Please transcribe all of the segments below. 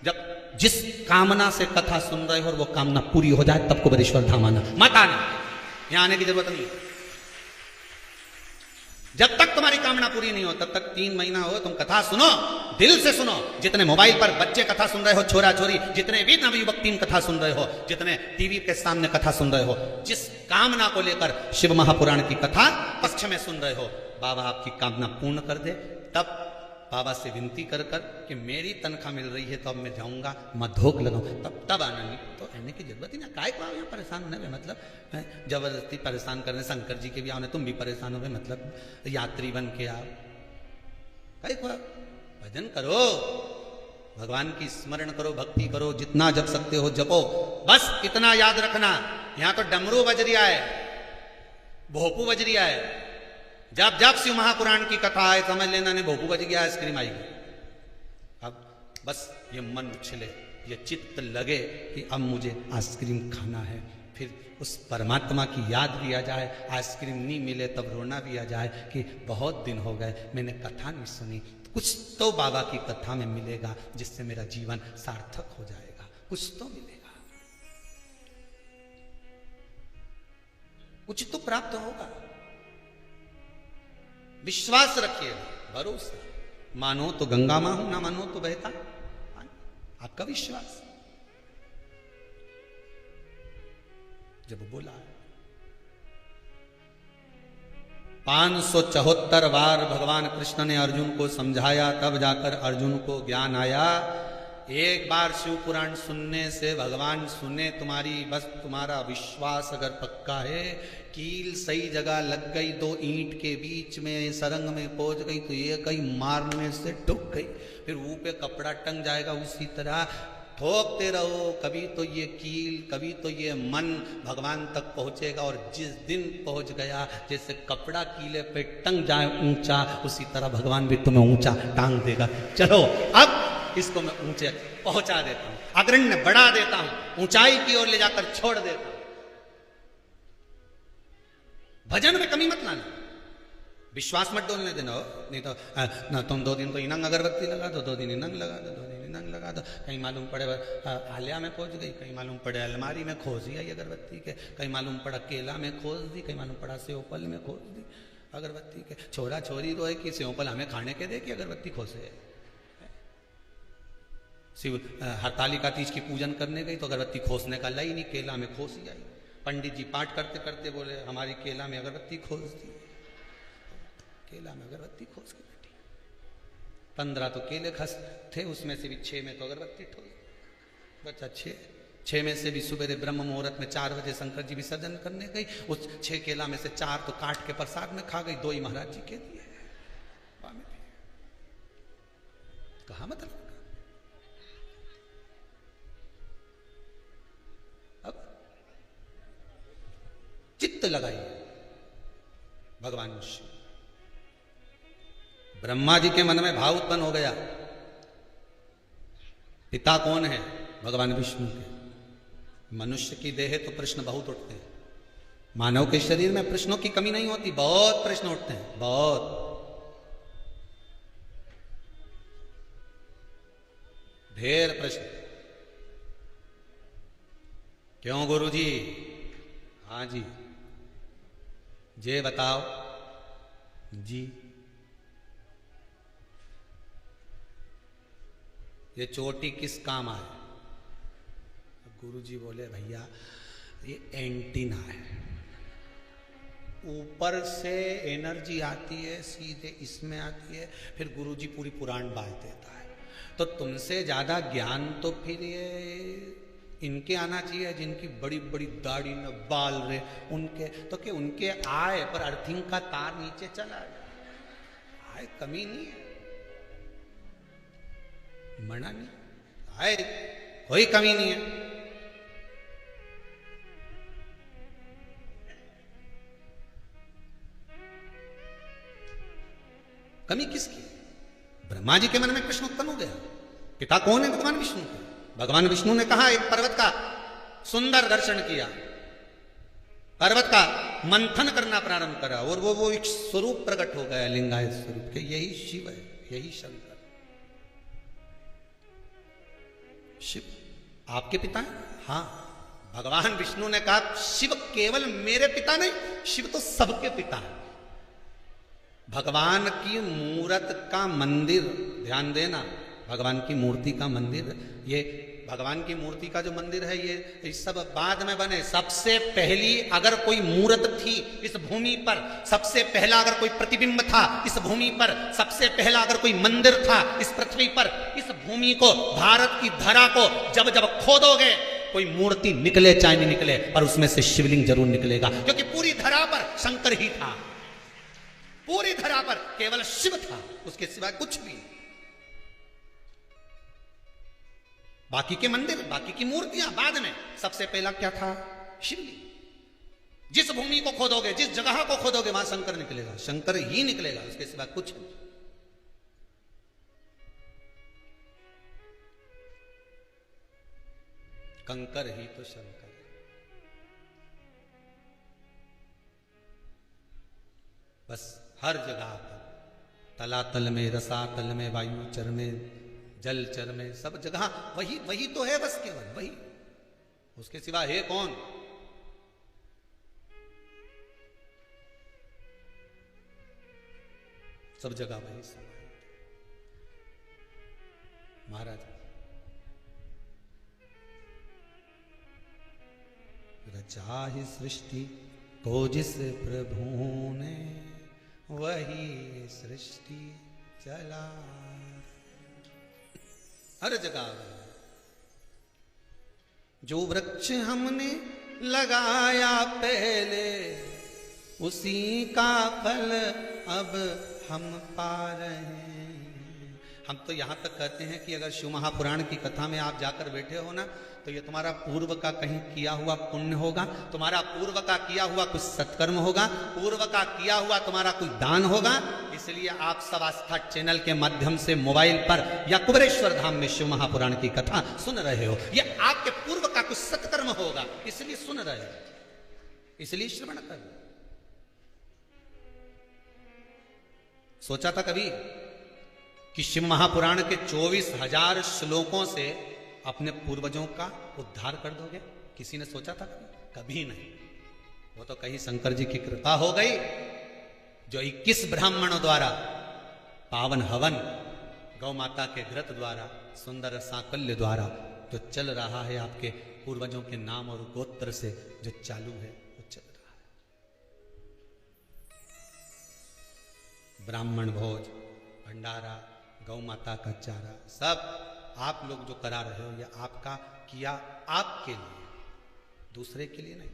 जब जिस कामना से कथा सुन रहे हो और वो कामना पूरी हो जाए तब कुबेरेश्वर धाम आना, मत आना, यहां आने की जरूरत नहीं। जब तक तुम्हारी कामना पूरी नहीं हो तब तक 3 महीना हो तुम कथा सुनो, दिल से सुनो। जितने मोबाइल पर बच्चे कथा सुन रहे हो, छोरा छोरी, जितने भी नवयुवक टीम कथा सुन रहे हो, जितने टीवी के सामने कथा सुन रहे हो, जिस कामना को लेकर शिव महापुराण की कथा पक्ष में सुन रहे हो, बाबा आपकी कामना पूर्ण कर दे। तब बाबा से विनती कर कर कि मेरी तनख्वाह मिल रही है तो अब मैं जाऊंगा, मधोक लगाऊं, तब आना। नहीं तो आने की जरूरत ही ना, काय को आओ यहाँ परेशान होने में, मतलब जबरदस्ती परेशान करने। शंकर जी के भी आओ, तुम भी परेशान हो, मतलब यात्री बन के आओ, काय को आओ? भजन करो, भगवान की स्मरण करो, भक्ति करो, जितना जप सकते हो जपो। बस इतना याद रखना, यहां तो डमरू बज रिया है, भोपू बज रिया है। जब जब शिव महापुराण की कथा आए समझ लेना ने भोपू बज गया, आइसक्रीम आई गई। अब बस ये मन उछले, ये चित्त लगे कि अब मुझे आइसक्रीम खाना है, फिर उस परमात्मा की याद भी आ जाए। आइसक्रीम नहीं मिले तब रोना भी आ जाए कि बहुत दिन हो गए मैंने कथा नहीं सुनी, कुछ तो बाबा की कथा में मिलेगा जिससे मेरा जीवन सार्थक हो जाएगा, कुछ तो मिलेगा, कुछ तो प्राप्त होगा। विश्वास रखिए, भरोसा। मानो तो गंगा मां हूं, ना मानो तो बहता आपका विश्वास। जब बोला 574 बार भगवान कृष्ण ने अर्जुन को समझाया, तब जाकर अर्जुन को ज्ञान आया। एक बार शिव पुराण सुनने से भगवान सुने तुम्हारी, बस तुम्हारा विश्वास अगर पक्का है, कील सही जगह लग गई, 2 ईंट के बीच में सरंग में पहुंच गई तो ये कहीं मारने से टूट गई, फिर मुंह पे कपड़ा टंग जाएगा, उसी तरह ठोकते रहो। कभी तो ये कील, कभी तो ये मन भगवान तक पहुंचेगा। और जिस दिन पहुंच गया, जैसे कपड़ा कीले पे टंग जाए ऊंचा, उसी तरह भगवान भी तुम्हें ऊंचा टांग देगा। चलो अब इसको मैं ऊंचे पहुंचा देता हूं, अग्रण्य बढ़ा देता हूं, ऊंचाई की ओर ले जाकर छोड़ देता हूं। भजन में कमी मत लाना, विश्वास मत डोलने देना। नहीं तो ना तुम 2 दिन तो इनंग अगरबत्ती लगा दो, 2 दिन इनंग लगा दो, 2 दिन इनंग लगा दो, कहीं मालूम पड़े आलिया में खोज गई, कहीं मालूम पड़े अलमारी में खोज आई अगरबत्ती के, कहीं मालूम पड़ा केला में खोज दी, कहीं मालूम पड़ा सेवपल में खोज दी अगरबत्ती के। छोरा छोरी रोए कि सेवपल हमें खाने के दे कि अगरबत्ती खोसे। शिव हरतालिका तीज की पूजन करने गई तो अगरबत्ती खोसने का लाई नहीं, केला में खोस ही आई। पंडित जी पाठ करते करते बोले हमारी केला में अगरबत्ती खोस दी, केला में अगरबत्ती खोस के बैठी। 15 तो केले खस थे, उसमें से भी 6 में तो अगरबत्ती ठोस। बच्चा 6 में से भी सुबह ब्रह्म मुहूर्त में 4 बजे शंकर जी विसर्जन करने गई। उस 6 केला में से 4 तो काट के प्रसाद में खा गई, 2 ही महाराज जी के दिए। कहा मतलब चित्त लगाइए भगवान शिव। ब्रह्मा जी के मन में भाव उत्पन्न हो गया, पिता कौन है? भगवान विष्णु के। मनुष्य की देह तो प्रश्न बहुत उठते हैं, मानव के शरीर में प्रश्नों की कमी नहीं होती, बहुत प्रश्न उठते हैं, बहुत ढेर प्रश्न। क्यों गुरुजी? हाँ जी, जे बताओ जी। ये चोटी किस काम आए? गुरुजी बोले भैया ये एंटीना है, ऊपर से एनर्जी आती है सीधे इसमें आती है, फिर गुरुजी पूरी पुराण बांध देता है। तो तुमसे ज्यादा ज्ञान तो फिर ये इनके आना चाहिए, जिनकी बड़ी बड़ी दाढ़ी में बाल रहे उनके, तो कि उनके आए पर अर्थिंग का तार नीचे चला आए, कमी नहीं है, मना नहीं आए, कोई कमी नहीं है। कमी किसकी? ब्रह्मा जी के मन में प्रश्न उत्पन्न हो गया, पिता कौन है? भगवान विष्णु का। भगवान विष्णु ने कहा, एक पर्वत का सुंदर दर्शन किया, पर्वत का मंथन करना प्रारंभ करा और वो एक स्वरूप प्रकट हो गया, लिंगायत स्वरूप के। यही शिव है, यही शंकर। शिव आपके पिता हैं? हाँ। भगवान विष्णु ने कहा शिव केवल मेरे पिता नहीं, शिव तो सबके पिता है। भगवान की मूर्त का मंदिर, ध्यान देना, भगवान की मूर्ति का मंदिर, ये भगवान की मूर्ति का जो मंदिर है ये सब बाद में बने। सबसे पहली अगर कोई मूर्त थी इस भूमि पर, सबसे पहला अगर कोई प्रतिबिंब था इस भूमि पर, सबसे पहला अगर कोई मंदिर था इस पृथ्वी पर, इस भूमि को, भारत की धरा को जब जब खोदोगे कोई मूर्ति निकले चाहे नहीं निकले, पर उसमें से शिवलिंग जरूर निकलेगा, क्योंकि पूरी धरा पर शंकर ही था, पूरी धरा पर केवल शिव था, उसके सिवाय कुछ भी नहीं। बाकी के मंदिर, बाकी की मूर्तियां बाद में, सबसे पहला क्या था? शिवलिंग। जिस भूमि को खोदोगे, जिस जगह को खोदोगे वहां शंकर निकलेगा, शंकर ही निकलेगा, उसके सिवा कुछ नहीं। कंकर ही तो शंकर है। बस हर जगह पर, तलातल में, रसातल में, वायुचर में, जलचर में, सब जगह वही वही तो है, बस केवल वही, उसके सिवा है कौन? सब जगह वही समाये महाराज। रचा ही सृष्टि को जिस प्रभु ने, वही सृष्टि चला। हर जगह जो वृक्ष हमने लगाया पहले, उसी का फल अब हम पा रहे हैं। हम तो यहां तक कहते हैं कि अगर शिव महापुराण की कथा में आप जाकर बैठे हो ना, तो ये तुम्हारा पूर्व का कहीं किया हुआ पुण्य होगा, तुम्हारा पूर्व का किया हुआ कुछ सत्कर्म होगा, पूर्व का किया हुआ तुम्हारा कोई दान होगा। इसलिए आप सब आस्था चैनल के माध्यम से मोबाइल पर या कुबेरेश्वर धाम में शिव महापुराण की कथा सुन रहे हो, ये आपके पूर्व का कुछ सत्कर्म होगा, इसलिए सुन रहे हो, इसलिए श्रवण कर। सोचा था कभी कि शिव महापुराण के 24,000 श्लोकों से अपने पूर्वजों का उद्धार कर दोगे? किसी ने सोचा था? कभी नहीं। वो तो कहीं शंकर जी की कृपा हो गई, जो 21 ब्राह्मणों द्वारा पावन हवन, गौ माता के घृत द्वारा, सुंदर सांकल्य द्वारा जो चल रहा है, आपके पूर्वजों के नाम और गोत्र से जो चालू है, वो चल रहा है। ब्राह्मण भोज, भंडारा, गौ माता का चारा, सब आप लोग जो करा रहे हो, ये आपका किया आपके लिए, दूसरे के लिए नहीं।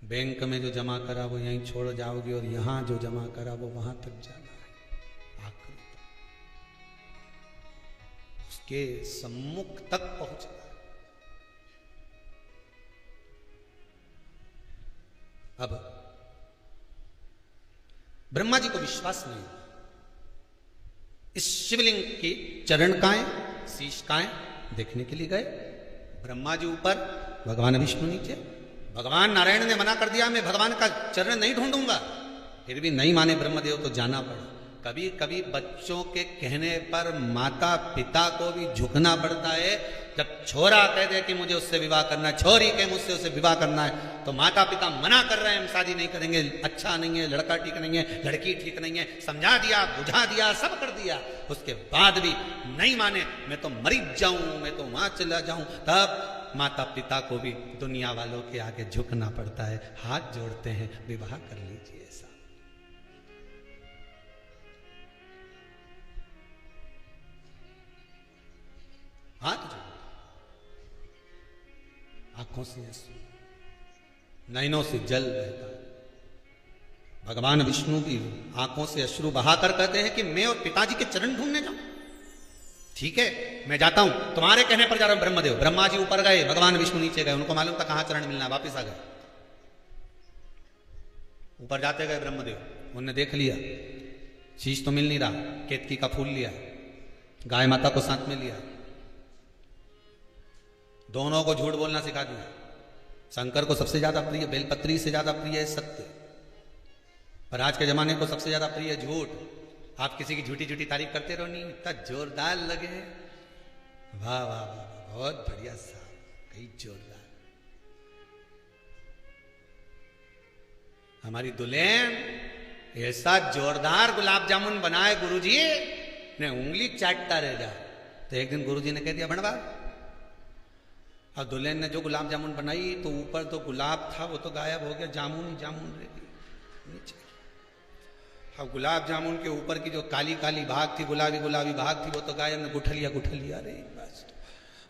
बैंक में जो जमा करा वो यहीं छोड़ जाओगे, और यहां जो जमा करा वो वहां तक जाना है, आखिरी तक, उसके सम्मुख तक पहुंचना है। अब ब्रह्मा जी को विश्वास नहीं, इस शिवलिंग की चरणकाएं, शीशकाएं देखने के लिए गए। ब्रह्मा जी ऊपर, भगवान विष्णु नीचे। भगवान नारायण ने मना कर दिया, मैं भगवान का चरण नहीं ढूंढूंगा, फिर भी नहीं माने ब्रह्मदेव, तो जाना पड़ा। कभी कभी बच्चों के कहने पर माता पिता को भी झुकना पड़ता है। जब छोरा कह दे कि मुझे उससे विवाह करना है, छोरी के मुझसे उससे विवाह करना है, तो माता पिता मना कर रहे हैं, हम शादी नहीं करेंगे, अच्छा नहीं है, लड़का ठीक नहीं है, लड़की ठीक नहीं है, समझा दिया, बुझा दिया, सब कर दिया, उसके बाद भी नहीं माने, मैं तो मरी जाऊं, मैं तो वहां चला जाऊं, तब माता पिता को भी दुनिया वालों के आगे झुकना पड़ता है, हाथ जोड़ते हैं, विवाह कर लीजिए। ऐसा हाथ जोड़, आंखों से आंसू, नैनों से जल बहता। भगवान विष्णु की आंखों से अश्रु बहाकर कहते हैं कि मैं और पिताजी के चरण ढूंढने जाऊं। ठीक है, मैं जाता हूं, तुम्हारे कहने पर जा रहा हूं। ब्रह्मदेव, ब्रह्मा जी ऊपर गए, भगवान विष्णु नीचे गए, उनको मालूम था कहां चरण मिलना, वापिस आ गए। ऊपर जाते गए ब्रह्मदेव, उन्होंने देख लिया शीश तो मिल नहीं रहा, केतकी का फूल लिया, गाय माता को साथ में लिया, दोनों को झूठ बोलना सिखा दिया। शंकर को सबसे ज्यादा प्रिय बेलपत्री से ज्यादा प्रिय है सत्य, पर आज के जमाने को सबसे ज्यादा प्रिय है झूठ। आप किसी की झूठी झूठी तारीफ करते रहो, नहीं इतना जोरदार लगे, वाह वाह वाह, बहुत बढ़िया साहब, कई जोरदार। हमारी दुल्हन ऐसा जोरदार गुलाब जामुन बनाए गुरुजी ने उंगली चाटता रह जा। तो एक दिन गुरुजी ने कह दिया बनवा। और दुल्हन ने जो गुलाब जामुन बनाई तो ऊपर तो गुलाब था, वो तो गायब हो गया, जामुन ही जामुन रह गई नीचे। अब गुलाब जामुन के ऊपर की जो काली काली भाग थी, गुलाबी गुलाबी भाग थी, वो तो गायब ने गुठलिया गुठलिया रही बस।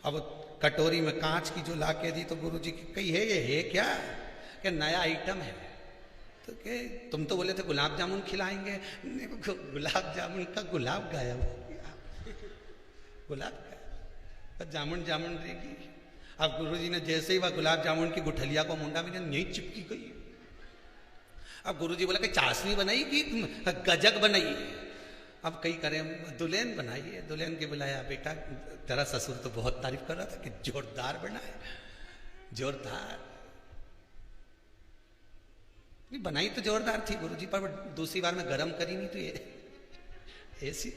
अब कटोरी में कांच की जो ला के दी तो गुरुजी की कही है ये है क्या? कि नया आइटम है। तो के तुम तो बोले थे गुलाब जामुन खिलाएंगे, गुलाब जामुन का गुलाब गायब हो गया, गुलाब गायब, जामुन जामुन रहेगी। अब गुरुजी ने जैसे ही वह गुलाब जामुन की गुठलिया को मुंडा में नहीं चिपकी गई। अब गुरुजी बोला कि चाशनी बनाई कि गजक बनाई? अब कई करें, दुल्हन बनाई है। दुल्हन के बुलाया, बेटा तेरा ससुर तो बहुत तारीफ कर रहा था कि जोरदार बनाए, जोरदार। बनाई तो जोरदार थी गुरुजी, पर दूसरी बार में गरम करी नहीं तो ये ऐसी।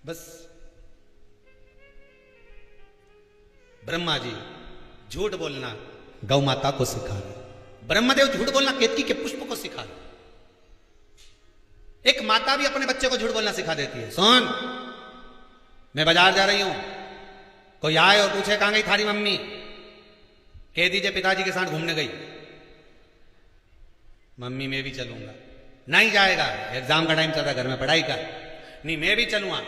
बस ब्रह्मा जी झूठ बोलना गौ माता को सिखा रहे, ब्रह्मदेव झूठ बोलना केतकी के पुष्प को सिखा रहे। एक माता भी अपने बच्चे को झूठ बोलना सिखा देती है। सुन, मैं बाजार जा रही हूं, कोई आए और पूछे कहां गई थारी मम्मी, कह दीजिए पिताजी के साथ घूमने गई। मम्मी मैं भी चलूंगा। नहीं जाएगा, एग्जाम का टाइम चल रहा है, घर में पढ़ाई कर। नहीं मैं भी चलूंगा।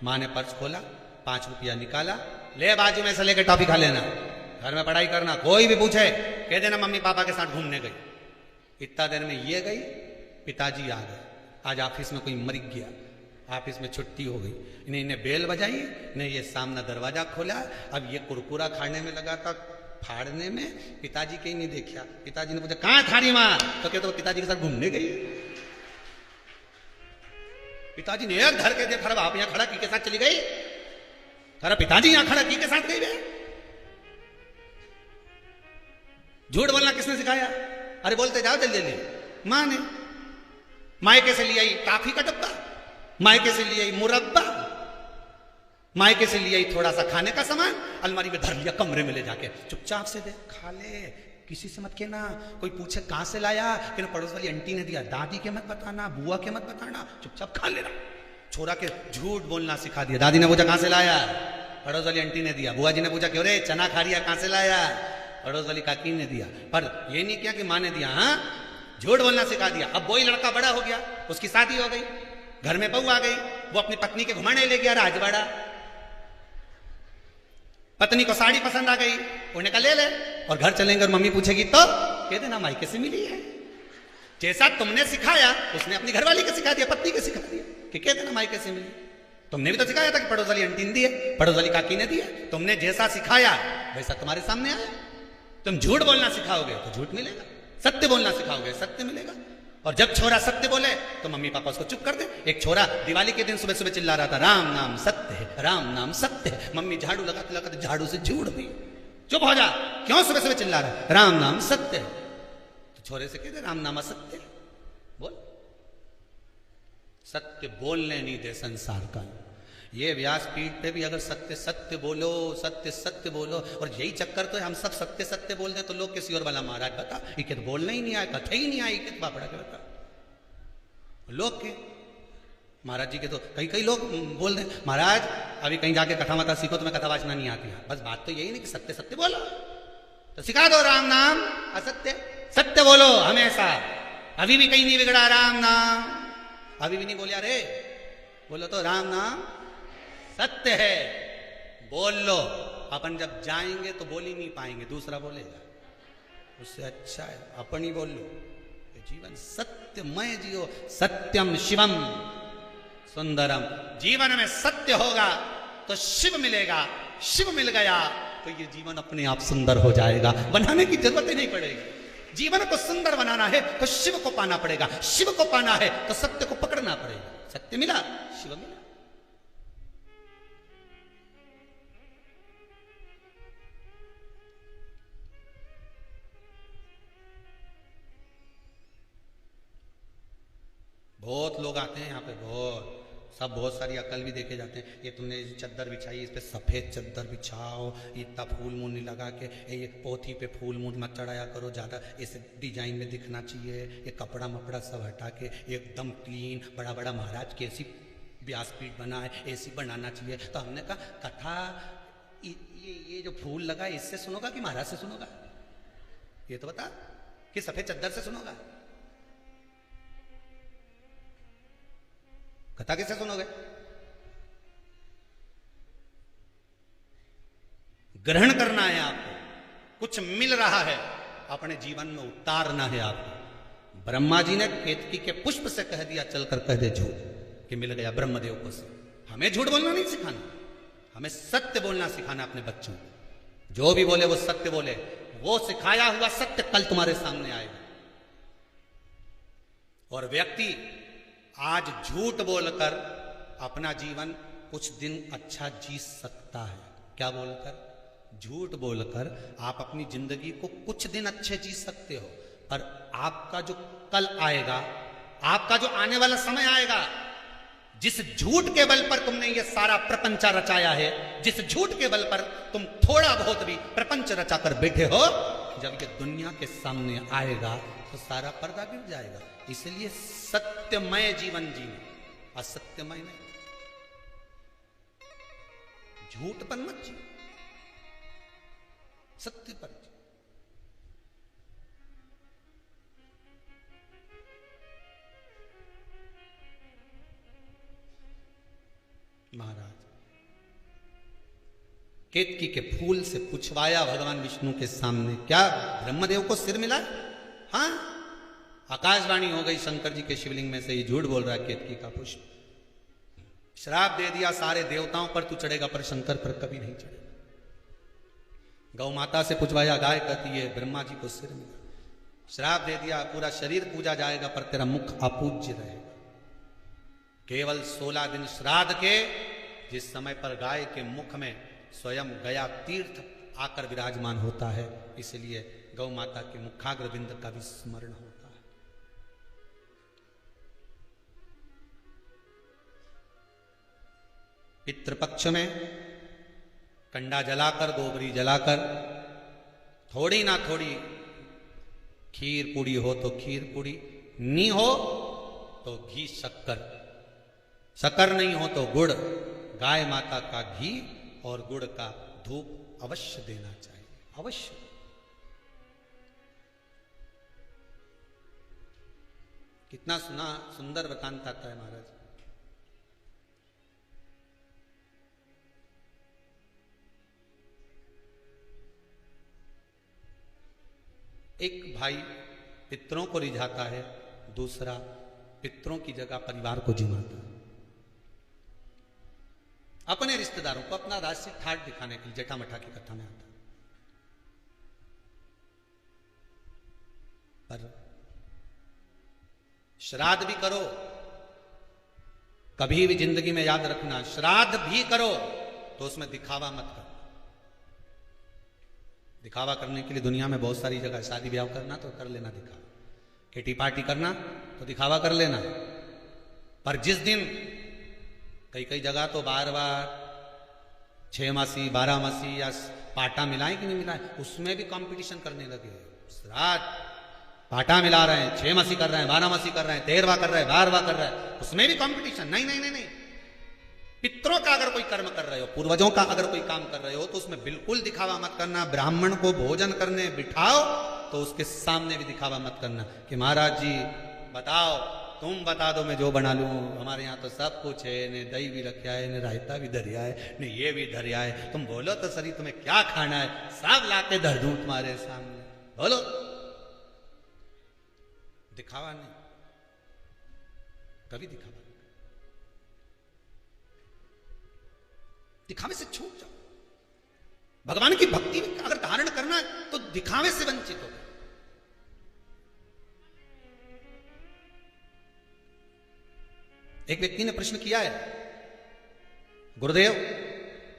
मां ने पर्स खोला, 5 रुपया निकाला, ले बाजू में से लेकर टॉफी खा लेना, घर में पढ़ाई करना। कोई भी पूछे कह देना मम्मी पापा के साथ घूमने गई। इतना देर में ये गई, पिताजी आ गए। आज ऑफिस में कोई मर गया, ऑफिस में छुट्टी हो गई। इन्हें बेल बजाई, ने ये सामने दरवाजा खोला। अब ये कुरकुरा खाने में लगा था, फाड़ने में। पिताजी के ही नहीं देखा। पिताजी ने पूछा कहां थारी मां? तो कहते तो पिताजी के साथ घूमने गई। पिताजी ने एक धर के देखा, आप यहां खड़ा की के साथ चली गई? अरे पिताजी यहां खड़ा की के साथ गई? झूठ बोलना किसने सिखाया? अरे बोलते जाओ जल्दी जल्दी। मां ने मायके से ले आई टॉफी का डब्बा, मायके से ले आई मुरब्बा, मायके से ले आई थोड़ा सा खाने का सामान, अलमारी में धर लिया, कमरे में ले जाके चुपचाप से दे, खा ले, किसी से मत कहना। कोई पूछे कहां से लाया, कि पड़ोस वाली आंटी ने दिया, दादी के मत बताना, बुआ के मत बताना, चुपचाप खा लेना। छोरा के झूठ बोलना सिखा दिया। दादी ने पूछा कहां से लाया, पड़ोस वाली आंटी ने दिया। बुआ जी ने पूछा क्यों रे चना खा रिया, कहां से लाया, पड़ोस वाली काकी ने दिया। पर ये नहीं किया कि मां ने दिया। हाँ, झूठ बोलना सिखा दिया। अब वही लड़का बड़ा हो गया, उसकी शादी हो गई, घर में बहू आ गई, वो अपनी पत्नी के घुमाने ले गया राजवाड़ा। पत्नी को साड़ी पसंद आ गई, उन्हें कहा ले ले, और घर चलेंगे और मम्मी पूछेगी तो कह देना मायके से मिली है। जैसा तुमने सिखाया उसने अपनी घरवाली को सिखा दिया, पत्नी को सिखा दिया कि कह देना मायके से मिली। तुमने भी तो सिखाया था कि पड़ोस वाली आंटी ने दी है, पड़ोस वाली काकी ने दी है। तुमने जैसा सिखाया वैसा तुम्हारे सामने आया। तुम झूठ बोलना सिखाओगे तो झूठ मिलेगा, सत्य बोलना सिखाओगे सत्य मिलेगा। और जब छोरा सत्य बोले तो मम्मी पापा उसको चुप कर दे। एक छोरा दिवाली के दिन सुबह सुबह चिल्ला रहा था राम नाम सत्य है, राम नाम सत्य है। मम्मी झाड़ू लगाते लगाते झाड़ू से झूठ दी, चुप हो जा, क्यों सुबह सुबह चिल्ला रहा है, राम नाम सत्य है। तो छोरे से कहते राम नाम असत्य है, बोल। सत्य बोलने नहीं दे संसार का। ये व्यासपीठ पे भी अगर सत्य सत्य बोलो, सत्य सत्य बोलो, और यही चक्कर तो है, हम सब सत्य सत्य बोल दें तो लोग किसी और वाला महाराज बता ये तो बोलना ही नहीं आया, कथा ही नहीं आई, कि बापड़ा के बता लोग के महाराज जी के तो कई कई लोग बोल दें महाराज अभी कहीं जाके कथा मता सीखो, तुम्हें कथा वाचना नहीं आती है। बस बात तो यही नहीं कि सत्य सत्य बोलो, तो सिखा दो राम नाम असत्य, सत्य बोलो हमेशा। अभी भी कहीं नहीं बिगड़ा राम नाम, अभी भी नहीं बोलिया रे, बोलो तो राम नाम सत्य है, बोल लो। अपन जब जाएंगे तो बोल ही नहीं पाएंगे, दूसरा बोलेगा, उससे अच्छा है अपन ही बोल लो। जीवन सत्यमय जियो, सत्यम शिवम सुंदरम। जीवन में सत्य होगा तो शिव मिलेगा, शिव मिल गया तो ये जीवन अपने आप सुंदर हो जाएगा, बनाने की जरूरत ही नहीं पड़ेगी। जीवन को सुंदर बनाना है तो शिव को पाना पड़ेगा, शिव को पाना है तो सत्य को पकड़ना पड़ेगा। सत्य मिला, शिव मिला। बहुत लोग आते हैं यहाँ पे, बहुत सब बहुत सारी अकल भी देखे जाते हैं। ये तुमने चद्दर बिछाई, इस पे सफेद चद्दर बिछाओ, इतना फूल मूल नहीं लगा के, ये पोथी पे फूल मूल मत चढ़ाया करो ज़्यादा, इस डिजाइन में दिखना चाहिए, ये कपड़ा मपड़ा सब हटा के एकदम क्लीन, बड़ा बड़ा महाराज कैसी व्यासपीठ बनाए, ऐसी बनाना चाहिए। तो हमने कहा कथा ये जो फूल लगा इससे सुनोगा कि महाराज से सुनोगा? ये तो बता, कि सफेद चद्दर से सुनोगा? कथा किससे सुनोगे? ग्रहण करना है आपको, कुछ मिल रहा है अपने जीवन में उतारना है आपको। ब्रह्मा जी ने केतकी के पुष्प से कह दिया, चलकर कह दे झूठ, कि मिल गया ब्रह्मदेव को से। हमें झूठ बोलना नहीं सिखाना, हमें सत्य बोलना सिखाना अपने बच्चों को। जो भी बोले वो सत्य बोले, वो सिखाया हुआ सत्य कल तुम्हारे सामने आएगा। और व्यक्ति आज झूठ बोलकर अपना जीवन कुछ दिन अच्छा जी सकता है। क्या बोलकर? झूठ बोलकर आप अपनी जिंदगी को कुछ दिन अच्छे जी सकते हो, पर आपका जो कल आएगा, आपका जो आने वाला समय आएगा, जिस झूठ के बल पर तुमने ये सारा प्रपंच रचाया है, जिस झूठ के बल पर तुम थोड़ा बहुत भी प्रपंच रचाकर बैठे हो, जब ये दुनिया के सामने आएगा तो सारा पर्दा गिर जाएगा। इसलिए सत्यमय जीवन जीना, असत्यमय नहीं। झूठ पर मत जियो, सत्य पर जियो। महाराज केतकी के फूल से पुछवाया भगवान विष्णु के सामने, क्या ब्रह्मदेव को सिर मिला? हाँ, आकाशवाणी हो गई शंकर जी के शिवलिंग में से, ये झूठ बोल रहा है केतकी का पुष्प। श्राप दे दिया सारे देवताओं पर तू चढ़ेगा, पर शंकर पर कभी नहीं चढ़ेगा। गौ माता से पुछवाया, गाय कहती है ब्रह्मा जी को सिर मिला। श्राप दे दिया पूरा शरीर पूजा जाएगा, पर तेरा मुख अपूज्य रहेगा। केवल 16 दिन श्राद्ध के, जिस समय पर गाय के मुख में स्वयं गया तीर्थ आकर विराजमान होता है, इसलिए गौ माता के मुखाग्र बिंद का भी स्मरण होता है। पितृपक्ष में कंडा जलाकर, गोबरी जलाकर, थोड़ी ना थोड़ी खीर पूड़ी हो तो खीर पूड़ी, नहीं हो तो घी शक्कर, शक्कर नहीं हो तो गुड़, गाय माता का घी और गुड़ का धूप अवश्य देना चाहिए, अवश्य। कितना सुंदर वृतांत आता है महाराज। एक भाई पितरों को रिझाता है, दूसरा पितरों की जगह परिवार को जिमाता है। अपने रिश्तेदारों को अपना राजसी ठाट दिखाने के लिए जेठा मठा की कथा में आता है। पर श्राद्ध भी करो, कभी भी जिंदगी में याद रखना, श्राद्ध भी करो तो उसमें दिखावा मत करो। दिखावा करने के लिए दुनिया में बहुत सारी जगह, शादी ब्याह करना तो कर लेना दिखावा, किटी पार्टी करना तो दिखावा कर लेना, पर जिस दिन कई कई जगह तो बार बार 6 मासी 12 मासी या पाटा मिलाएं कि नहीं मिलाएं, उसमें भी कंपटीशन करने लगे। श्राद्ध पाटा मिला रहे हैं, 6 मासी कर रहे हैं, 12 मासी कर रहे हैं, 13वां कर रहे हैं, 12वां कर रहे हैं, उसमें भी कंपटीशन। नहीं नहीं नहीं नहीं, पितरों का अगर कोई कर्म कर रहे हो, पूर्वजों का अगर कोई काम कर रहे हो, तो उसमें बिल्कुल दिखावा मत करना। ब्राह्मण को भोजन करने बिठाओ तो उसके सामने भी दिखावा मत करना कि महाराज जी बताओ, तुम बता दो मैं जो बना लूं, हमारे यहाँ तो सब कुछ है, ने दही भी रखा है, ने रायता भी धरिया है, ने ये भी धरिया है, तुम बोलो तो सही तुम्हें क्या खाना है, सब लाके धर दूं तुम्हारे सामने, बोलो। दिखावा नहीं, कभी दिखावा नहीं। दिखावे से छूट जाओ। भगवान की भक्ति अगर धारण करना है तो दिखावे से वंचित हो। एक व्यक्ति ने प्रश्न किया है, गुरुदेव